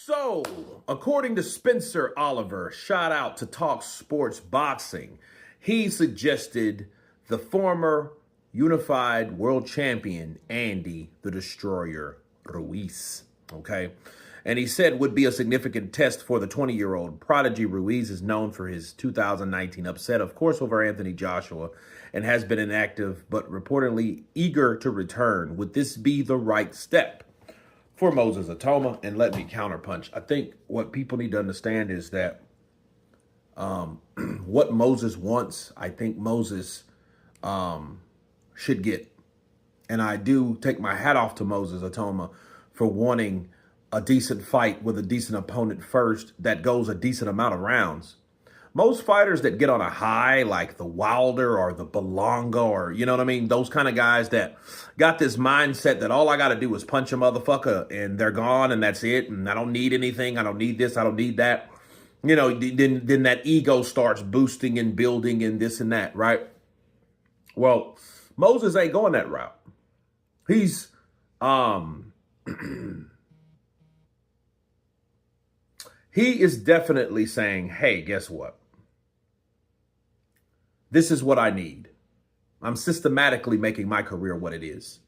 So, according to Spencer Oliver, shout out to Talk Sports Boxing, he suggested the former unified world champion, Andy the Destroyer Ruiz. Okay. And he said would be a significant test for the 20-year-old prodigy. Ruiz is known for his 2019 upset, of course, over Anthony Joshua, and has been inactive, but reportedly eager to return. Would this be the right step for Moses Itauma? And let me counterpunch. I think what people need to understand is that what Moses wants, I think Moses should get. And I do take my hat off to Moses Itauma for wanting a decent fight with a decent opponent first that goes a decent amount of rounds. Most fighters that get on a high, like the Wilder or the Belonga, or, you know what I mean? Those kind of guys that got this mindset that all I got to do is punch a motherfucker and they're gone and that's it. And I don't need anything. I don't need this. I don't need that. You know, then that ego starts boosting and building and this and that, right? Well, Moses ain't going that route. He's, he is definitely saying, hey, guess what? This is what I need. I'm systematically making my career what it is.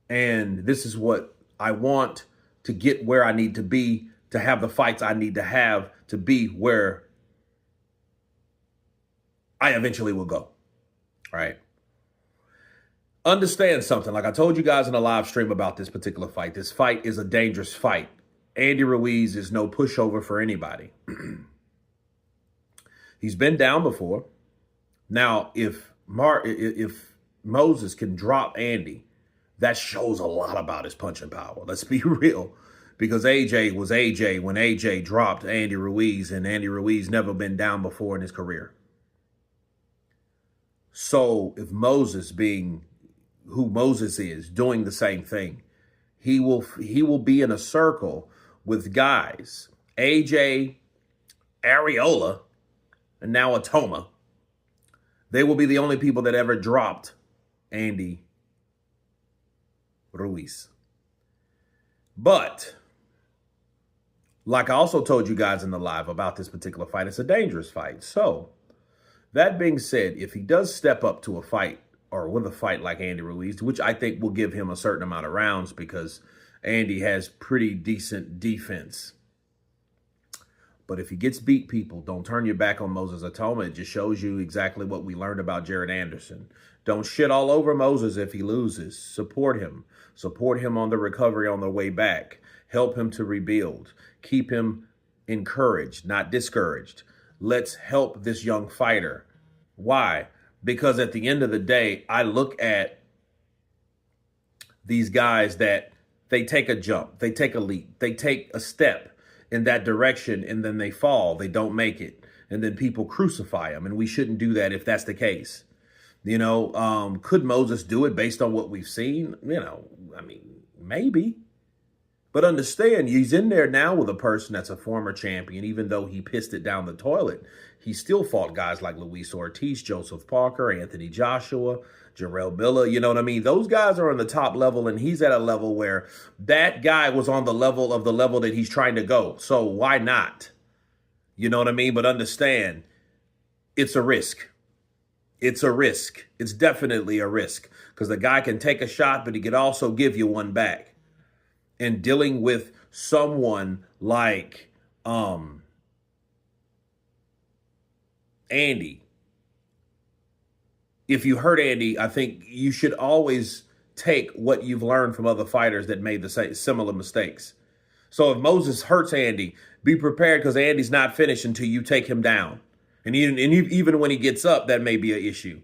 And this is what I want to get where I need to be, to have the fights I need to have to be where I eventually will go. Right? Understand something. Like I told you guys in a live stream about this particular fight. This fight is a dangerous fight. Andy Ruiz is no pushover for anybody. He's been down before. Now, if Moses can drop Andy, that shows a lot about his punching power. Let's be real. Because AJ was AJ when AJ dropped Andy Ruiz, and Andy Ruiz never been down before in his career. So if Moses, being who Moses is, doing the same thing, he will be in a circle with guys, AJ, Areola, and now Itauma. They will be the only people that ever dropped Andy Ruiz. But, like I also told you guys in the live about this particular fight, it's a dangerous fight. So, that being said, if he does step up to a fight, or with a fight like Andy Ruiz, which I think will give him a certain amount of rounds because Andy has pretty decent defense. But if he gets beat, people, don't turn your back on Moses Itauma. It just shows you exactly what we learned about Jared Anderson. Don't shit all over Moses if he loses. Support him. Support him on the recovery on the way back. Help him to rebuild. Keep him encouraged, not discouraged. Let's help this young fighter. Why? Because at the end of the day, I look at these guys that they take a jump, they take a leap, they take a step in that direction, and then they fall, they don't make it, and then people crucify them, and we shouldn't do that if that's the case. You know, could Moses do it based on what we've seen? You know, I mean, maybe. But understand, he's in there now with a person that's a former champion. Even though he pissed it down the toilet, he still fought guys like Luis Ortiz, Joseph Parker, Anthony Joshua, Jarrell Miller. You know what I mean? Those guys are on the top level, and he's at a level where that guy was on the level that he's trying to go. So why not? You know what I mean? But understand, it's a risk. It's a risk. It's definitely a risk because the guy can take a shot, but he could also give you one back. And dealing with someone like Andy, if you hurt Andy, I think you should always take what you've learned from other fighters that made the same similar mistakes. So if Moses hurts Andy, be prepared because Andy's not finished until you take him down. And even when he gets up, that may be an issue.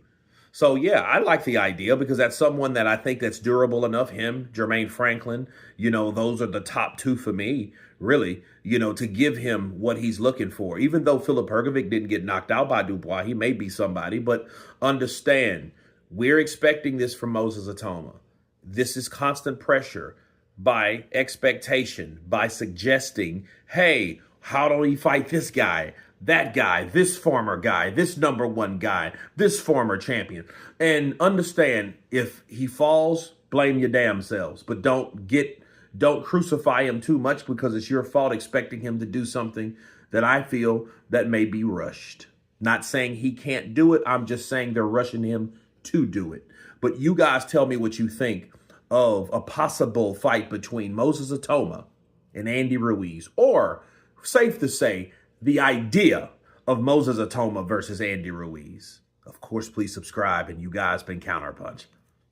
So, yeah, I like the idea because that's someone that I think that's durable enough. Him, Jermaine Franklin, you know, those are the top two for me, really, you know, to give him what he's looking for. Even though Filip Hrgovic didn't get knocked out by Dubois, he may be somebody. But understand, we're expecting this from Moses Itauma. This is constant pressure by expectation, by suggesting, hey, how do we fight this guy? That guy, this former guy, this number one guy, this former champion. And understand, if he falls, blame your damn selves. But don't get don't crucify him too much because it's your fault expecting him to do something that I feel that may be rushed. Not saying he can't do it. I'm just saying they're rushing him to do it. But you guys tell me what you think of a possible fight between Moses Itauma and Andy Ruiz, or safe to say, the idea of Moses Itauma versus Andy Ruiz. Of course, please subscribe, and you guys been Counterpunched.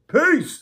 Peace!